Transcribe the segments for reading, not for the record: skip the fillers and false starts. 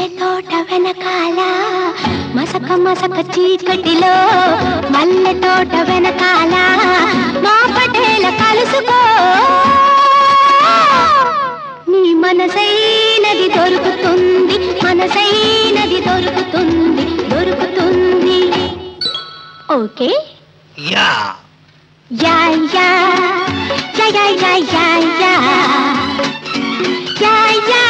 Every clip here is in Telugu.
మల్లె తోట వెనకాల మసక మసక చీకటిలో మల్లె తోట వెనకాల మా పటేల కలుసుకో నీ మనసైనది దొరుకుతుంది మనసైనది దొరుకుతుంది దొరుకుతుంది okay yeah yeah yeah yeah yeah yeah yeah yeah yeah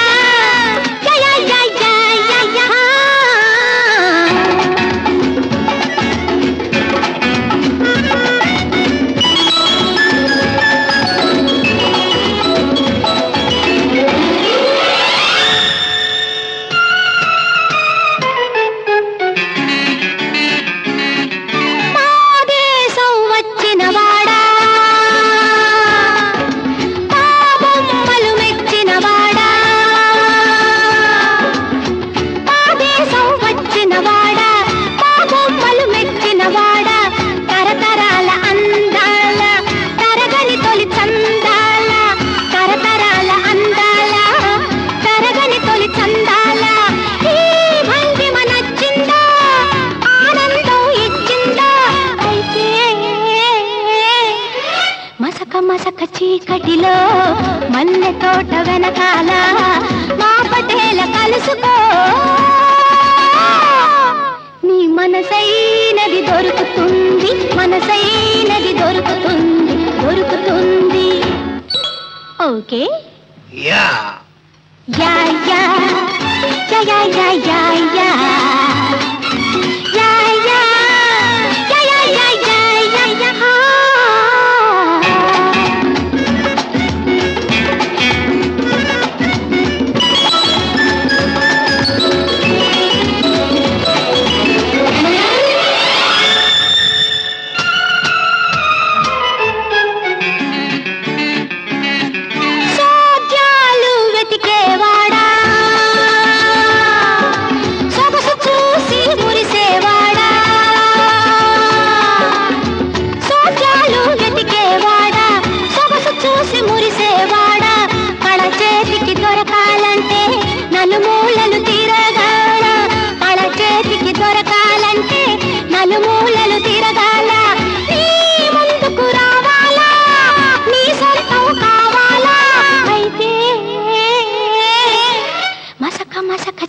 మసక చీకటిలో మల్లె తోట వెనకాల మా పటేల కలుసుకో నీ మనసైనది దొరుకుతుంది మనసైనది దొరుకుతుంది దొరుకుతుంది okay yeah yeah yeah yeah yeah yeah yeah yeah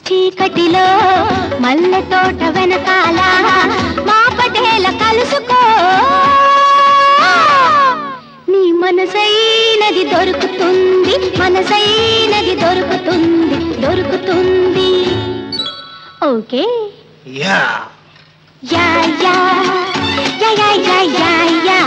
చీకటిలో మల్లె తోట వెనకాల మా పటేల కలుసుకో నీ మనసైనది దొరుకుతుంది మనసైనది దొరుకుతుంది దొరుకుతుంది okay yeah yeah yeah yeah yeah yeah yeah yeah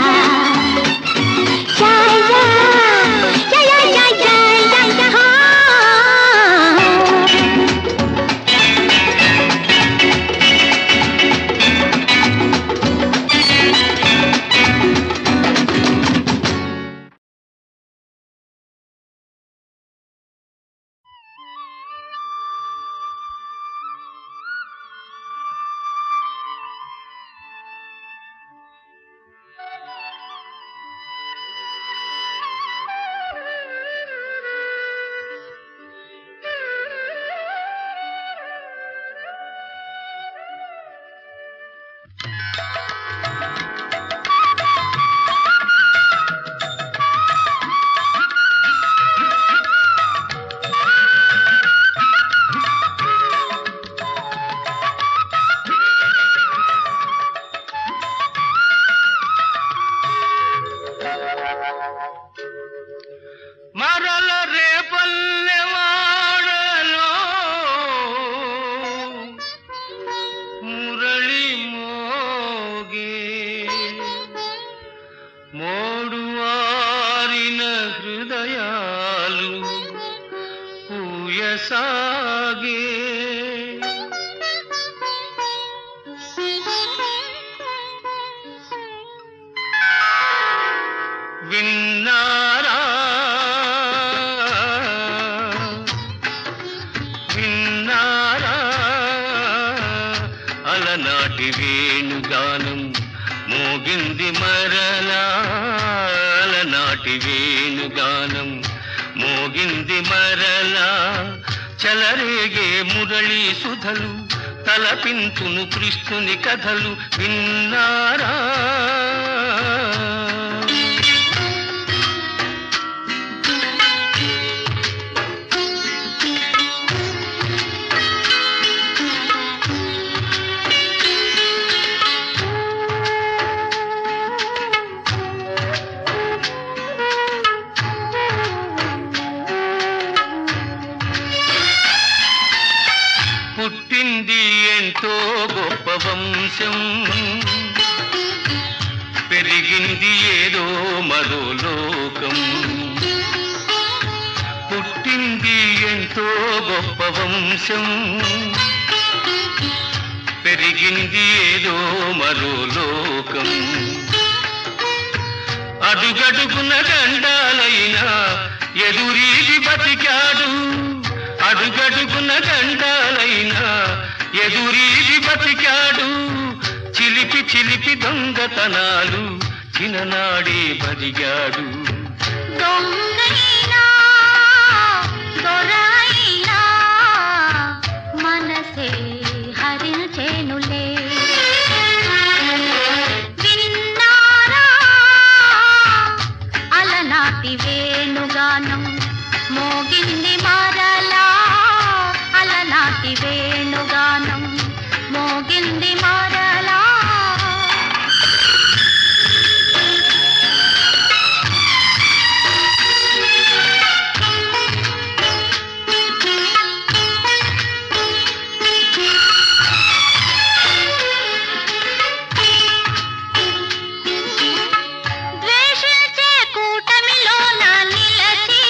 చెలరేగే మురళీ సుధలు తలపించును కృష్ణుని కథలు విన్నారా? పుట్టింది ఎంతో గొప్ప వంశం, పెరిగింది ఏదో మరో లోకం. పుట్టింది ఎంతో గొప్ప వంశం, పెరిగింది ఏదో మరో లోకం. అడుగడుగున గండాలైనా ఎదురీది బతికాడు, అడుగడుగున గండాలైనా ఎదురీది బతికాడు. చిలిపి చిలిపి దొంగతనాలు చిన్ననాడే బదిగాడు. దొంగైనా దొరైనా మనసే హరించేనులే. విన్నారా అలనాటి వేణుగానం మోగింది మరలా, అలనాటి వేణుగానం మోగింది మరలా. ద్వేషించే కూటమిలోన నిలచి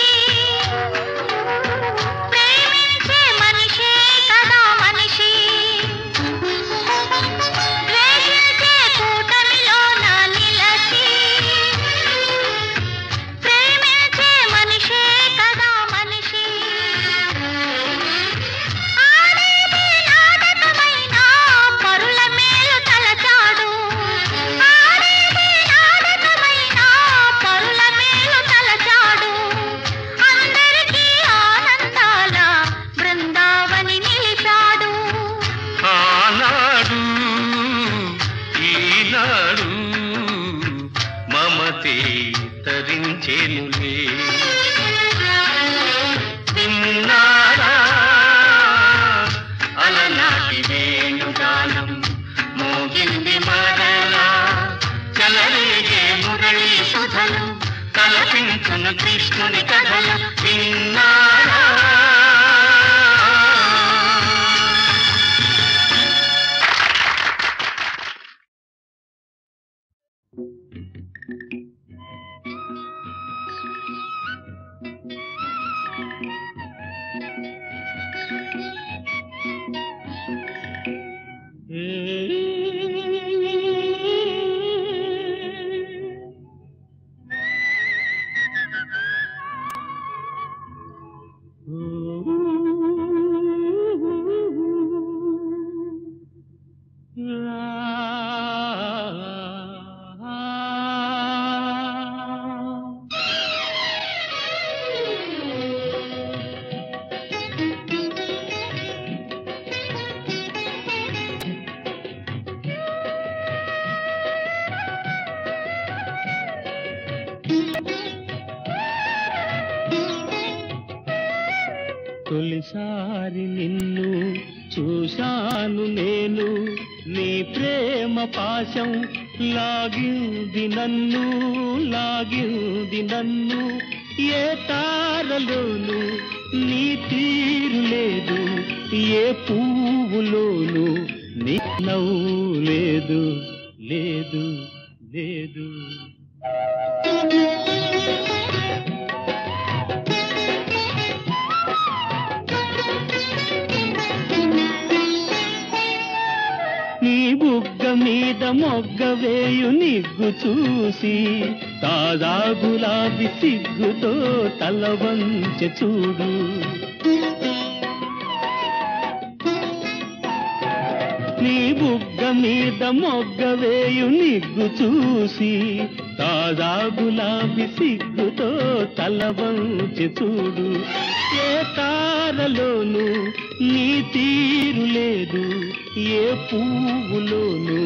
ప్రేమించే మనిషే కదా మనిషి. ద్వేషించే కూటమిలోన నిలచి ప్రేమించే మనిషే కదా మనిషి. ఆడేది నాటకమైన పరుల మేలు తలచాడు, ఆడేది నాటకమైన పరుల మేలు తలచాడు. అందరికీ ఆనందాల బృందావని నిలిచాడు. ఆనాడు ఈనాడు మమతే తరించేనులే. విన్నారా అలనాటి వేణుగానం మోగింది మరలా. చెలరేగే మురళీ సుధలు తలపించును కృష్ణుని కథలు విన్నారా? తొలిసారి నిన్ను చూశాను నేను, నీ ప్రేమ పాశం లాగింది నన్ను, లాగింది నన్ను. ఏ తారలోను నీ తీరు లేదు, ఏ పువ్వులోను నీ నవ్వు లేదు, లేదు లేదు. నీ బుగ్గ మీద మొగ్గ వేయు నిగ్గు చూసి తాజా గులాబీ సిగ్గుతో తల వంచె చూడు. నీ బుగ్గ మీద మొగ్గ వేయు నిగ్గు చూసి తాజా గులాబీ సిగ్గుతో తల వంచి చూడు. ఏ తారలోను నీ తీరు లేదు, ఏ పువ్వులోను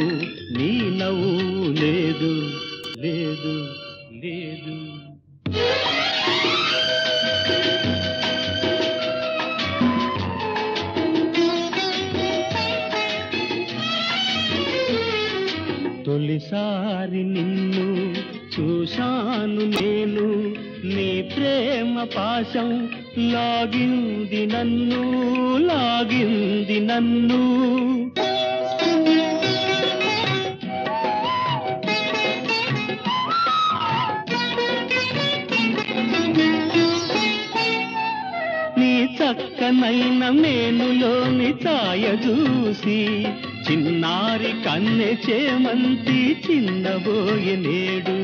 నీ నవ్వు లేదు, లేదు లేదు. తొలిసారి నిన్ను చూశాను నేను, నీ ప్రేమ పాశం లాగింది నన్ను, లాగింది నన్ను. నీ చక్కనైన మేనులోని ఛాయ చూసి చిన్నారి కన్నె చేమంతి చిన్నబోయే నేడు.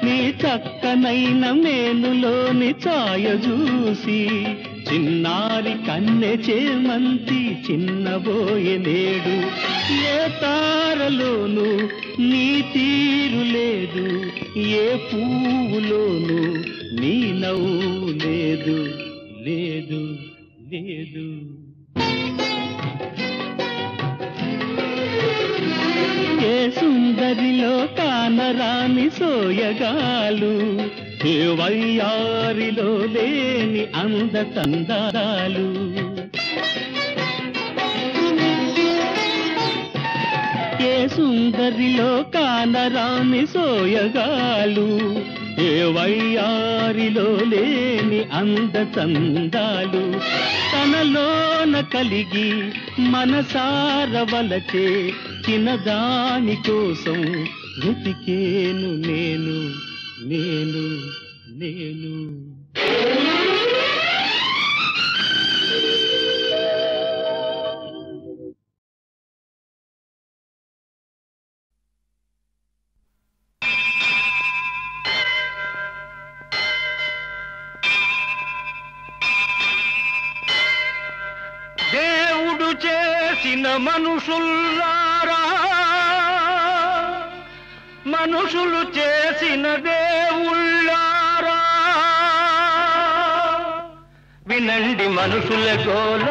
నీ చక్కనైన మేనులోని ఛాయ చూసి చిన్నారి కన్నె చేమంతి చిన్నబోయే నేడు. ఏ తారలోను నీ తీరు లేదు, ఏ పువ్వులోను నీ నవ్వు లేదు, లేదు లేదు. ఏ సుందరిలో కానరాని సోయగాలు, ఏ వయ్యారిలో లేని అందతందాలు. ఏ సుందరిలో కానరాని సోయగాలు, ఏ వయ్యారిలో లేని అందచందాలు. తనలోన కలిగి మనసార వలచే చిన్నదాని కోసం వెతికేను నేను, నేను నేను. దేవుడు చేసిన మనుషుల్లారా, మనుషులు చేసిన దేవుళ్ళారా, వినండి మనుషుల గోల,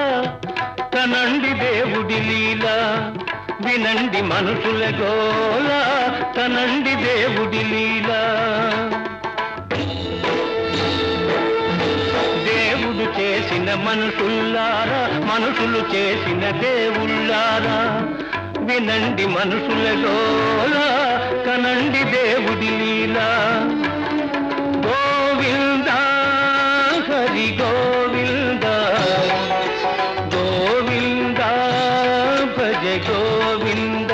కనండి దేవుడి లీల. వినండి మనుషుల గోల, కనండి దేవుడి లీల. దేవుడు చేసిన మనుషుల్లారా, మనుషులు చేసిన దేవుళ్ళారా, వినండి మనుషుల గోల, కనండి దేవుడి లీల. గోవింద హరి గోవింద, గోవింద భజ గోవింద.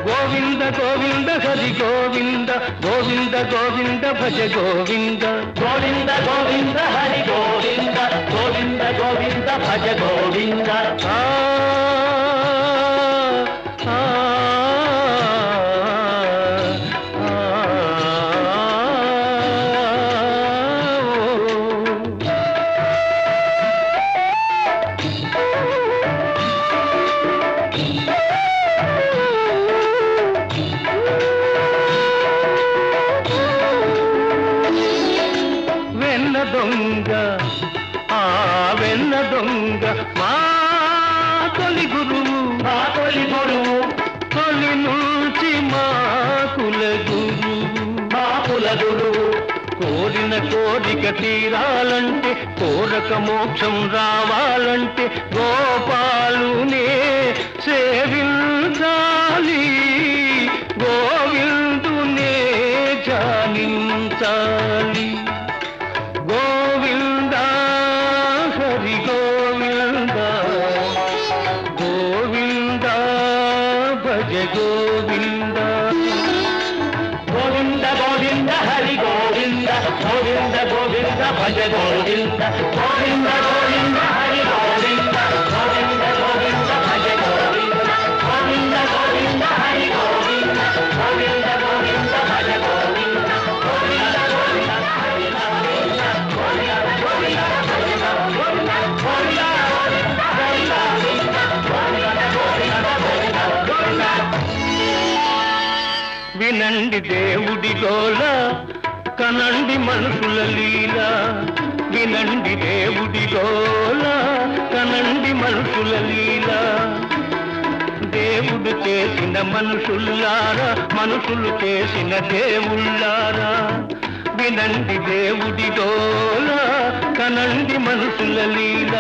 గోవింద గోవింద హరి గోవింద, గోవింద గోవింద భజ గోవింద. గోవింద గోవింద హరి గోవింద, గోవింద గోవింద భజ గోవింద. దొంగ ఆ వెన్న దొంగ మా తొలి గురువు, మా తొలి గురువు. తొలి నుంచి మా కుల గురువు, మా కుల గురువు. కోరిన కోరిక తీరాలంటే, కోరక మోక్షం రావాలంటే గోపాలునే సేవించాలి, గోవిందునే జానించాలి. గోవింద హరి గోవింద, గోవింద భజ గోవింద. గోవింద గోవింద హరి గోవింద, గోవింద గోవింద భజ గోవింద. గోవింద గోవింద హరి గోవింద, గోవింద గోవింద భజ గోవింద. గోవింద గోవింద హరి గోవింద, గోవింద గోవింద భజ గోవింద. గోవింద గోవింద హరి గోవింద, గోవింద గోవింద భజ గోవింద. వినండి దేవుడి గోల కనండి మనుషుల లీల వినండి దేవుడి గోల కనండి మనుషుల లీల దేవుడు చేసిన మనుషుల్లారా మనుషులు చేసిన దేవుళ్ళారా వినండి దేవుడి గోల కనండి మనుషుల లీల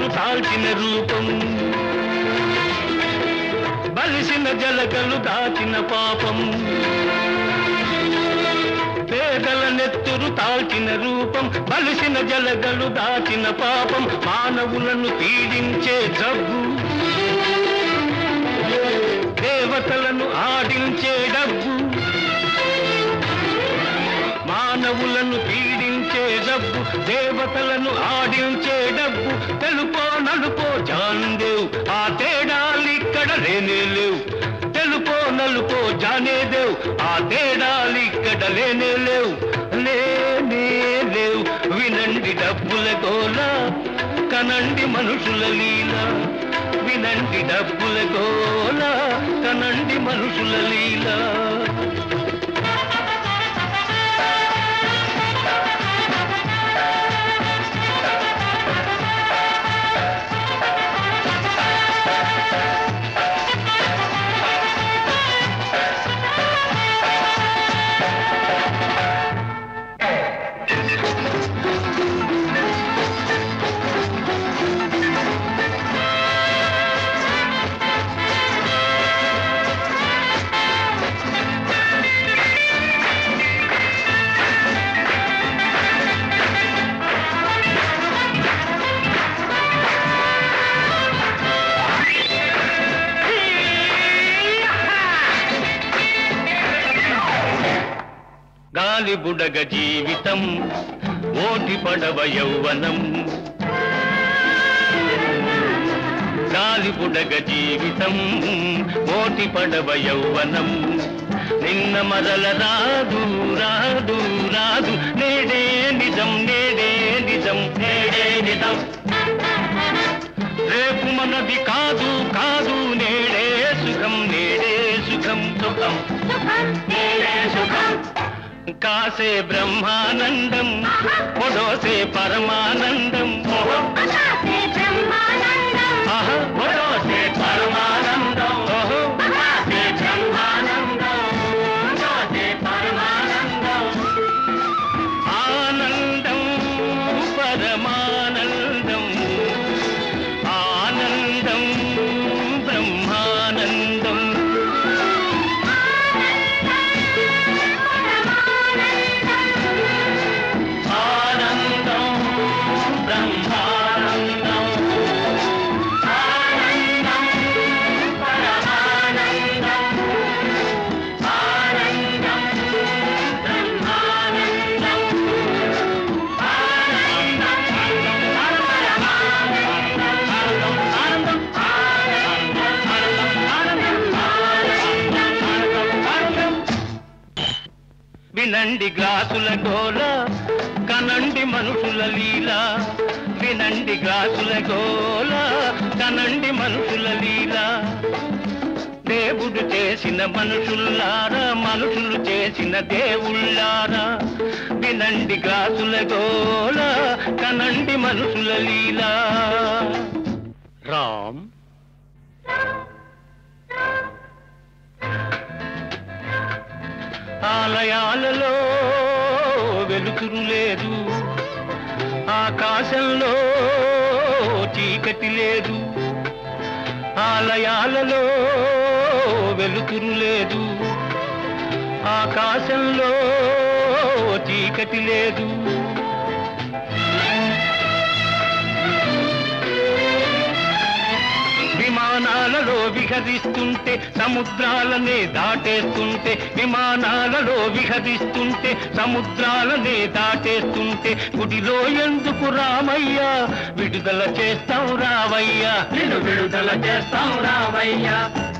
దాల్చిన రూపం బలిసిన జలగలు దాచిన పాపం పేదల నెత్తురు తాల్చిన రూపం బలిసిన జలగలు దాచిన పాపం మానవులను పీడించే జబ్బు దేవతలను ఆడించే డబ్బు మానవులను పీడించే డబ్బు దేవతలను ఆడించే డబ్బు తెలుపో నలుపో జానేదేవ్ ఆ తేడాలిక్కడ లేనే లేవు తెలుపో నలుపో జానేదేవ్ ఆ తేడాలిక్కడ లేనే లేవు లేనే లేవు వినండి డబ్బుల గోల కనండి మనుషుల లీల వినండి డబ్బుల గోల కనండి మనుషుల లీల గాలి బుడగ జీవితం ఓటి పడవ యౌవనం గాలి బుడగ జీవితం ఓటి పడవ యౌవనం నిన్న మరల రాదు రాదు రాదు నేడే నిజం నేడే నిజం నేడే నిజం రేపు మనది కాదు కాదు నేడే సుఖం నేడే సుఖం సుఖం నేడే సుఖం కాసే బ్రహ్మానందం పొడోసే పరమానందం పొడోసే పరమానందం కాసే బ్రహ్మానందం కాసే పరమానందం ఆనందం పరమానందం ఆనందం బ్రహ్మానందం వినండి గ్లాసుల గోల కనండి మనుషుల లీల వినండి గ్లాసుల గోల కనండి మనుషుల లీల దేవుడు చేసిన మనుషుల్లారా మనుషులు చేసిన దేవుళ్ళారా వినండి గ్లాసుల గోల కనండి మనుషుల లీల రామ్ ఆలయాలలో వెలుతురు లేదు ఆకాశంలో చీకటి లేదు ఆలయాలలో వెలుతురు లేదు ఆకాశంలో చీకటి లేదు విమాన విమానాలలో విహరిస్తుంటే సముద్రాలనే దాటేస్తుంటే విమానాలలో విహరిస్తుంటే సముద్రాలనే దాటేస్తుంటే గుడిలో ఎందుకు రామయ్య విడుదల చేస్తాం రావయ్యా నిన్ను విడుదల చేస్తాం రామయ్య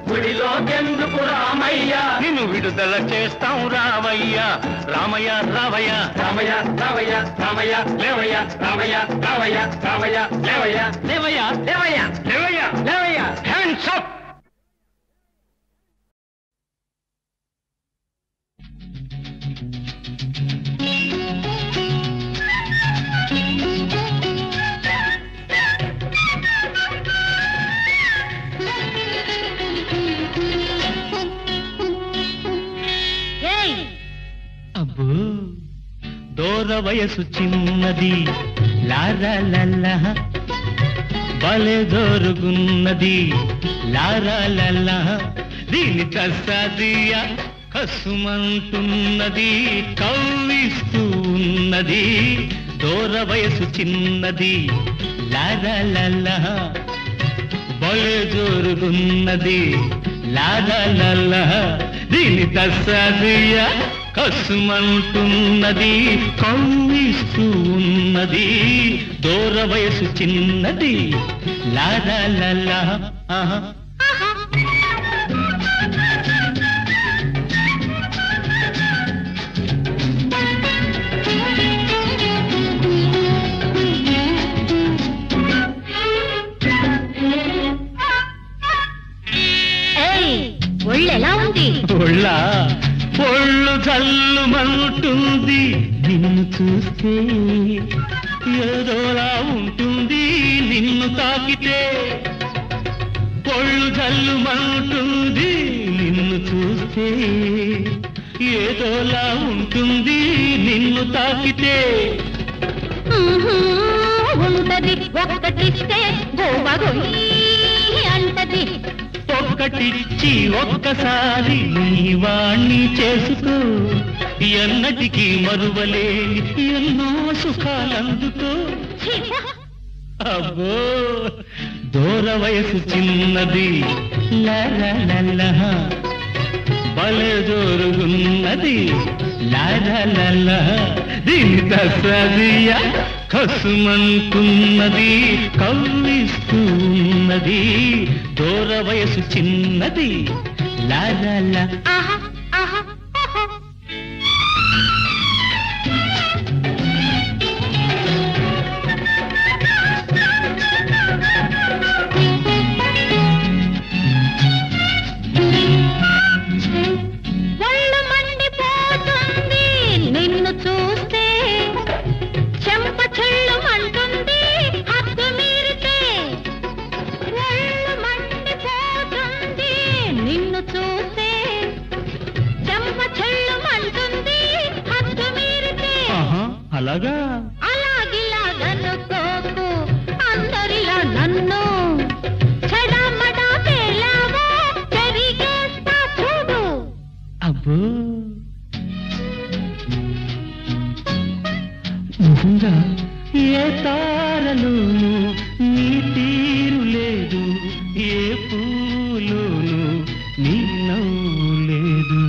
గుడిలో ఎందుకు రామయ్య నిన్ను విడుదల చేస్తాం రావయ్యా రామయ్య రావయ్య రామయ్య రామయ్య రామయ్య లేవయ్య రామయ్య రామయ్య రామయ్య లేవయ్య లేవయ్య లేవయ్య లేవయ్యా లేవయ్య హ్యాండ్స్ అప్ అబ్బో దూర వయసు చిన్నది లారాలల్ల బలే దోరుగున్నది లారాలల్ల దీని తస్సాదియ కసుమంటున్నది కవ్విస్తూ ఉన్నది దూర వయసు చిన్నది లారాలల్ల బలే దోరుగున్నది లారాలల్ల దీని తస్సాదియ కసుమంటున్నది కవ్విస్తూ ఉన్నది దూర వయసు చిన్నది లారాలల్ల ఒళ్ళెలా ఉంది ఒళ్ళు జల్లుమంటుంది నిన్ను చూస్తే ఏదోలా ఉంటుంది నిన్ను తాకితే ఒళ్ళు జల్లుమంటుంది నిన్ను చూస్తే ఏదోలా ఉంటుంది నిన్ను తాకితే ఉంటది ఒక్కటిస్తే గోవగొయ్యి అంటది ఒక్కటిచ్చి ఒక్కసారి నీ వాణ్ణి చేసుకో ఎన్నటికీ మరువలేని ఎన్నో సుఖాలందుకో అబ్బో దూర వయసు చిన్నది లారాలల్ల బలే జోరుగున్నది లారాలల్ల దీని తస్సాదియ కసుమంటున్నది కవ్విస్తూ ఉన్నది దూర వయసు చిన్నది లారాల ఆహా ఆహా ఒళ్ళు మండిపోతుంది నిన్ను చూస్తే చెంప చెళ్ళుమంటుంది హద్దు మీరితే ఒళ్ళు మండిపోతుంది నిన్ను చూస్తే చెంప చెళ్ళుమంటుంది హద్దు మీరితే అలాగా అలాగిలాగనుకోకు అందరిలా నన్ను చెడమడా పేలావో చెరిగేస్తా చూడు అబ్బో నిజంగా ఏ తారలోను నీ తీరు లేదు ఏ పూలోను నీ నవ్వు లేదు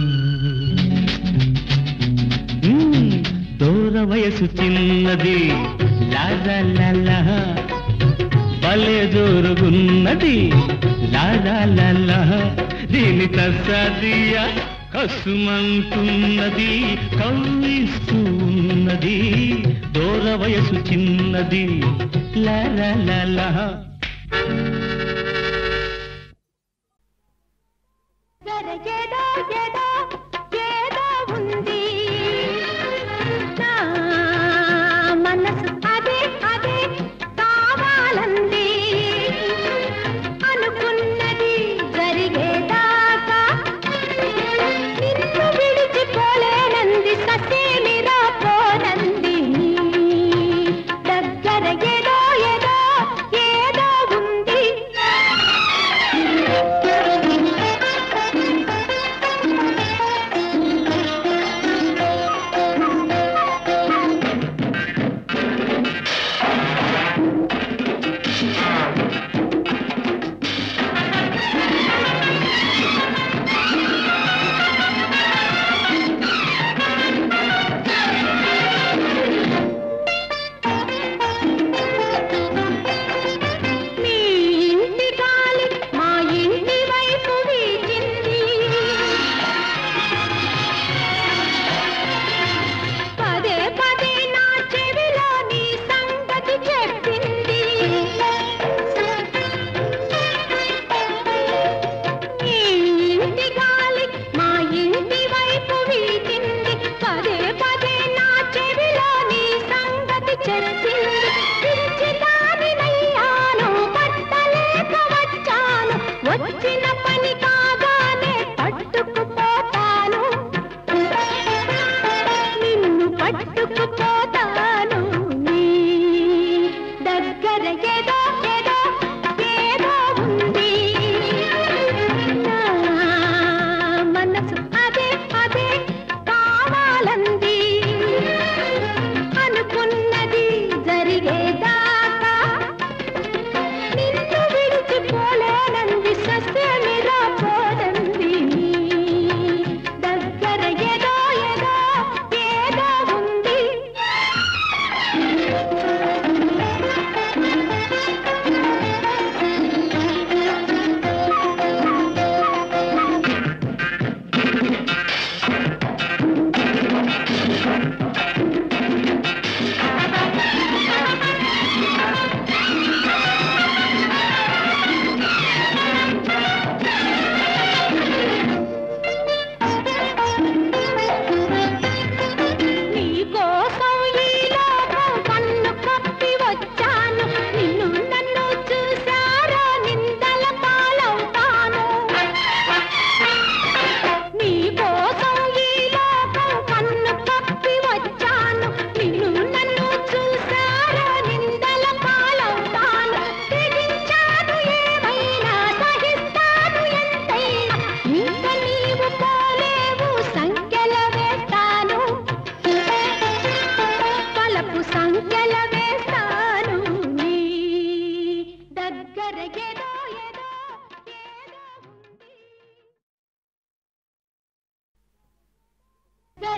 దూర వయసు చిన్నది లారాలల్ల బలే జోరుగున్నది లారాలల్ల దీని తస్సాదియ కసుమంటున్నది కవ్విస్తూ ఉన్నది దూర వయసు చిన్నది లారాలల్ల ఏదో ఏదో ఏదో ఉంది నా మనసు అదే అదే కావాలంది అనుకున్నది జరిగేదాకా నిన్ను విడిచిపోలేనంది ససేమిరా పోనంది దగ్గర ఏదో ఏదో ఏదో ఉంది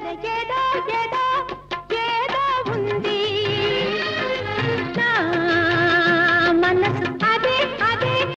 అరచేదో